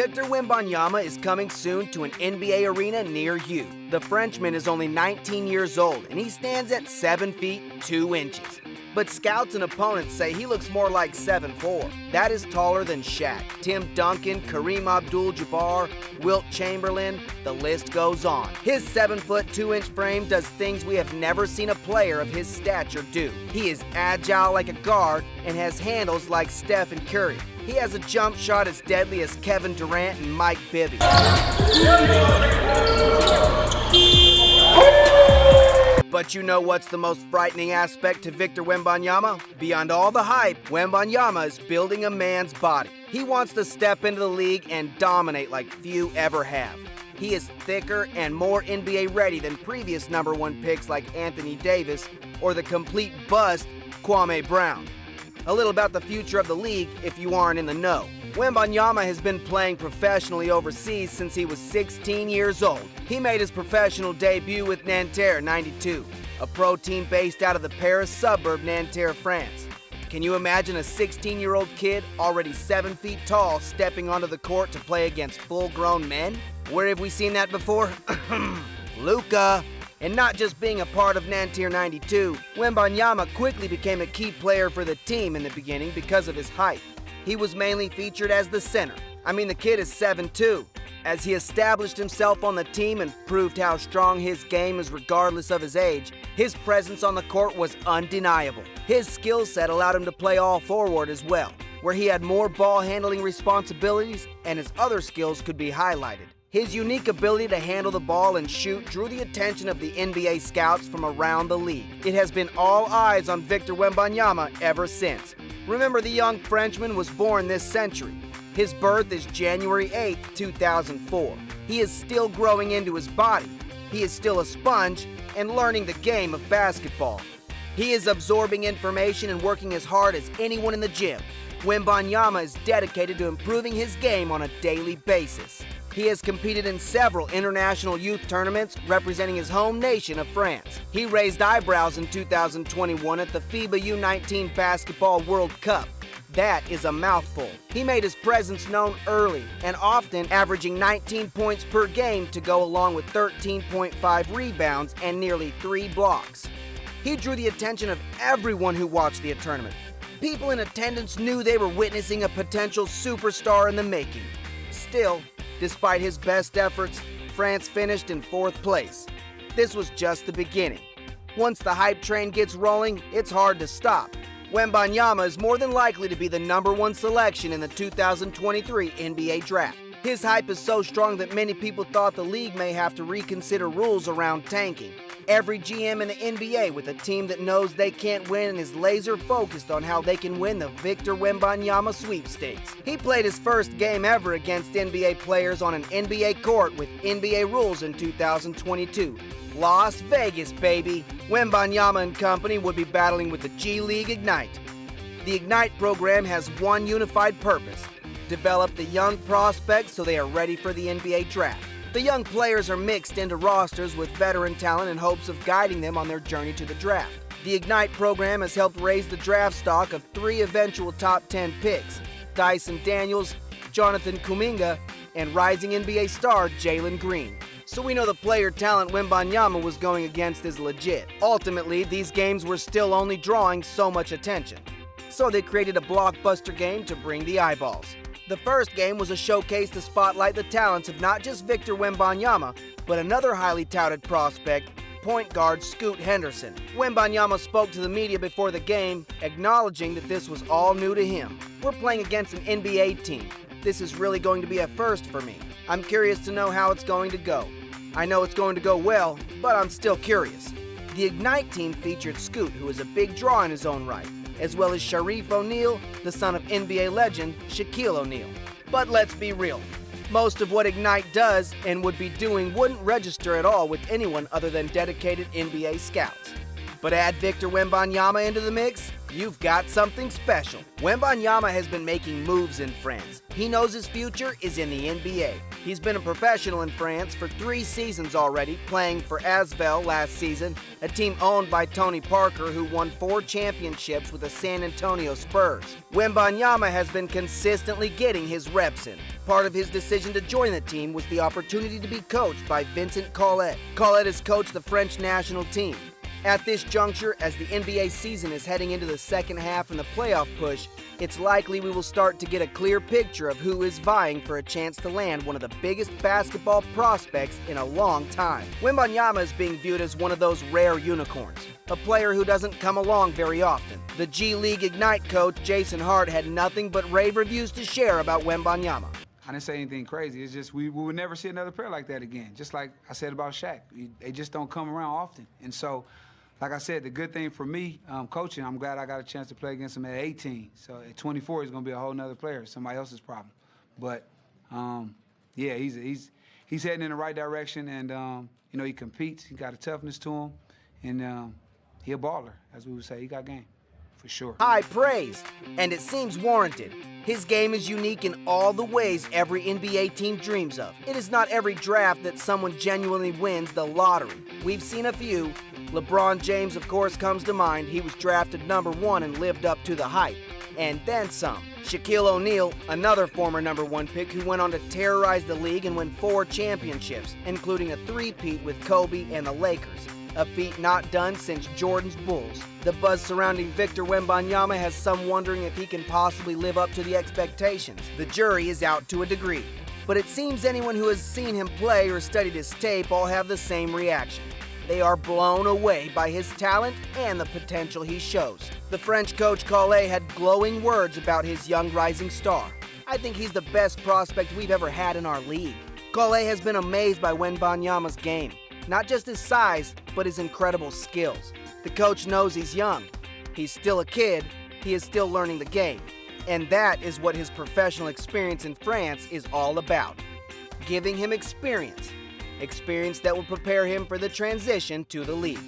Victor Wembanyama is coming soon to an NBA arena near you. The Frenchman is only 19 years old, and he stands at 7 feet 2 inches. But scouts and opponents say he looks more like 7'4". That is taller than Shaq, Tim Duncan, Kareem Abdul-Jabbar, Wilt Chamberlain, the list goes on. His 7' 2 inch frame does things we have never seen a player of his stature do. He is agile like a guard and has handles like Stephen Curry. He has a jump shot as deadly as Kevin Durant and Mike Bibby. But you know what's the most frightening aspect to Victor Wembanyama? Beyond all the hype, Wembanyama is building a man's body. He wants to step into the league and dominate like few ever have. He is thicker and more NBA ready than previous #1 picks like Anthony Davis or the complete bust Kwame Brown. A little about the future of the league if you aren't in the know. Wembanyama has been playing professionally overseas since he was 16 years old. He made his professional debut with Nanterre '92, a pro team based out of the Paris suburb Nanterre, France. Can you imagine a 16-year-old kid already 7 feet tall stepping onto the court to play against full-grown men? Where have we seen that before? Luka. And not just being a part of Nanterre '92, Wembanyama quickly became a key player for the team in the beginning because of his height. He was mainly featured as the center. The kid is 7'2". As he established himself on the team and proved how strong his game is regardless of his age, his presence on the court was undeniable. His skill set allowed him to play all forward as well, where he had more ball handling responsibilities and his other skills could be highlighted. His unique ability to handle the ball and shoot drew the attention of the NBA scouts from around the league. It has been all eyes on Victor Wembanyama ever since. Remember, the young Frenchman was born this century. His birth is January 8, 2004. He is still growing into his body. He is still a sponge and learning the game of basketball. He is absorbing information and working as hard as anyone in the gym. Wembanyama is dedicated to improving his game on a daily basis. He has competed in several international youth tournaments representing his home nation of France. He raised eyebrows in 2021 at the FIBA U19 Basketball World Cup. That is a mouthful. He made his presence known early and often averaging 19 points per game to go along with 13.5 rebounds and nearly 3 blocks. He drew the attention of everyone who watched the tournament. People in attendance knew they were witnessing a potential superstar in the making. Still, despite his best efforts, France finished in 4th place. This was just the beginning. Once the hype train gets rolling, it's hard to stop. Wembanyama is more than likely to be the #1 selection in the 2023 NBA Draft. His hype is so strong that many people thought the league may have to reconsider rules around tanking. Every GM in the NBA with a team that knows they can't win and is laser focused on how they can win the Victor Wembanyama sweepstakes. He played his first game ever against NBA players on an NBA court with NBA rules in 2022. Las Vegas, baby. Wembanyama and company would be battling with the G League Ignite. The Ignite program has one unified purpose: develop the young prospects so they are ready for the NBA draft. The young players are mixed into rosters with veteran talent in hopes of guiding them on their journey to the draft. The Ignite program has helped raise the draft stock of 3 eventual top 10 picks: Dyson Daniels, Jonathan Kuminga, and rising NBA star Jalen Green. So we know the player talent Wembanyama was going against is legit. Ultimately, these games were still only drawing so much attention. So they created a blockbuster game to bring the eyeballs. The first game was a showcase to spotlight the talents of not just Victor Wembanyama, but another highly touted prospect, point guard Scoot Henderson. Wembanyama spoke to the media before the game, acknowledging that this was all new to him. We're playing against an NBA team. This is really going to be a first for me. I'm curious to know how it's going to go. I know it's going to go well, but I'm still curious. The Ignite team featured Scoot, who is a big draw in his own right, as well as Sharif O'Neal, the son of NBA legend Shaquille O'Neal. But let's be real. Most of what Ignite does and would be doing wouldn't register at all with anyone other than dedicated NBA scouts. But add Victor Wembanyama into the mix, you've got something special. Wembanyama has been making moves in France. He knows his future is in the NBA. He's been a professional in France for 3 seasons already, playing for Asvel last season, a team owned by Tony Parker who won 4 championships with the San Antonio Spurs. Wembanyama has been consistently getting his reps in. Part of his decision to join the team was the opportunity to be coached by Vincent Collet. Collet has coached the French national team. At this juncture, as the NBA season is heading into the second half and the playoff push, it's likely we will start to get a clear picture of who is vying for a chance to land one of the biggest basketball prospects in a long time. Wembanyama is being viewed as one of those rare unicorns, a player who doesn't come along very often. The G League Ignite coach, Jason Hart, had nothing but rave reviews to share about Wembanyama. I didn't say anything crazy. It's just we would never see another player like that again. Just like I said about Shaq. They just don't come around often. And so, like I said, the good thing for me, coaching, I'm glad I got a chance to play against him at 18. So at 24, he's going to be a whole nother player, somebody else's problem. But, yeah, he's heading in the right direction, and, you know, he competes. He got a toughness to him, and he a baller, as we would say. He got game, for sure. High praise, and it seems warranted. His game is unique in all the ways every NBA team dreams of. It is not every draft that someone genuinely wins the lottery. We've seen a few. LeBron James, of course, comes to mind. He was drafted number 1 and lived up to the hype. And then some. Shaquille O'Neal, another former number 1 pick who went on to terrorize the league and win 4 championships, including a 3-peat with Kobe and the Lakers. A feat not done since Jordan's Bulls. The buzz surrounding Victor Wembanyama has some wondering if he can possibly live up to the expectations. The jury is out to a degree. But it seems anyone who has seen him play or studied his tape all have the same reaction. They are blown away by his talent and the potential he shows. The French coach Collet had glowing words about his young rising star. I think he's the best prospect we've ever had in our league. Collet has been amazed by Wembanyama's game. Not just his size, but his incredible skills. The coach knows he's young. He's still a kid. He is still learning the game. And that is what his professional experience in France is all about. Giving him experience. Experience that will prepare him for the transition to the league.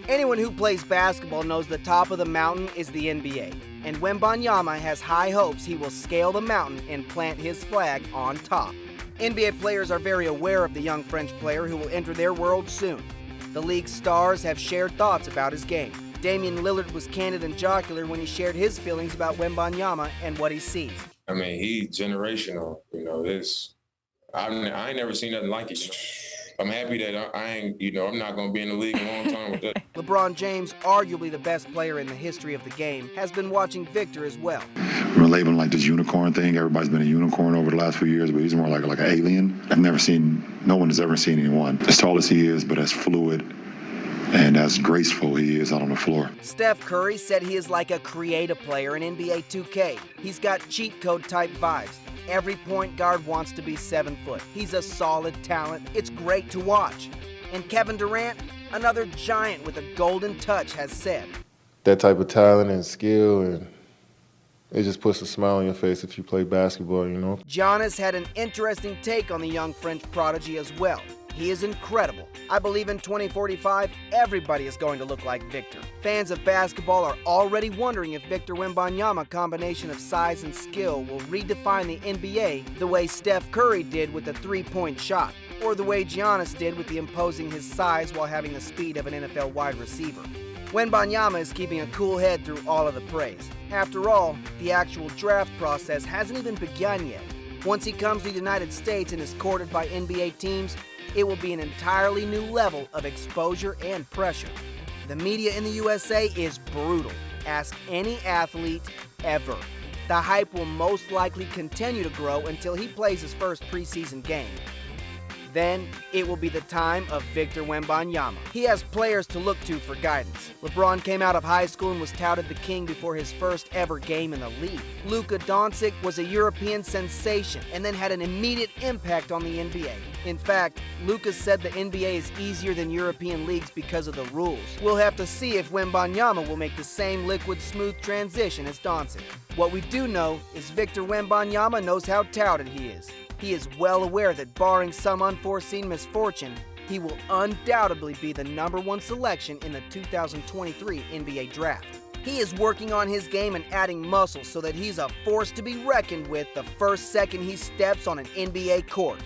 Anyone who plays basketball knows the top of the mountain is the NBA. And Wembanyama has high hopes he will scale the mountain and plant his flag on top. NBA players are very aware of the young French player who will enter their world soon. The league's stars have shared thoughts about his game. Damian Lillard was candid and jocular when he shared his feelings about Wembanyama and what he sees. I mean, he's generational. You know, I ain't never seen nothing like it. You know? I'm happy that I'm not going to be in the league a long time with that. LeBron James, arguably the best player in the history of the game, has been watching Victor as well. We're labeling like this unicorn thing. Everybody's been a unicorn over the last few years, but he's more like an alien. No one has ever seen anyone as tall as he is, but as fluid and as graceful he is out on the floor. Steph Curry said he is like a creative player in NBA 2K. He's got cheat code type vibes. Every point guard wants to be 7 foot. He's a solid talent. It's great to watch. And Kevin Durant, another giant with a golden touch, has said, that type of talent and skill, and it just puts a smile on your face if you play basketball, you know. Giannis had an interesting take on the young French prodigy as well. He is incredible. I believe in 2045, everybody is going to look like Victor. Fans of basketball are already wondering if Victor Wembanyama combination of size and skill will redefine the NBA the way Steph Curry did with the three-point shot, or the way Giannis did with the imposing his size while having the speed of an NFL wide receiver. Wembanyama is keeping a cool head through all of the praise. After all, the actual draft process hasn't even begun yet. Once he comes to the United States and is courted by NBA teams, it will be an entirely new level of exposure and pressure. The media in the USA is brutal. Ask any athlete ever. The hype will most likely continue to grow until he plays his first preseason game. Then, it will be the time of Victor Wembanyama. He has players to look to for guidance. LeBron came out of high school and was touted the king before his first ever game in the league. Luka Doncic was a European sensation and then had an immediate impact on the NBA. In fact, Luka said the NBA is easier than European leagues because of the rules. We'll have to see if Wembanyama will make the same liquid smooth transition as Doncic. What we do know is Victor Wembanyama knows how touted he is. He is well aware that barring some unforeseen misfortune, he will undoubtedly be the #1 selection in the 2023 NBA Draft. He is working on his game and adding muscle so that he's a force to be reckoned with the first second he steps on an NBA court.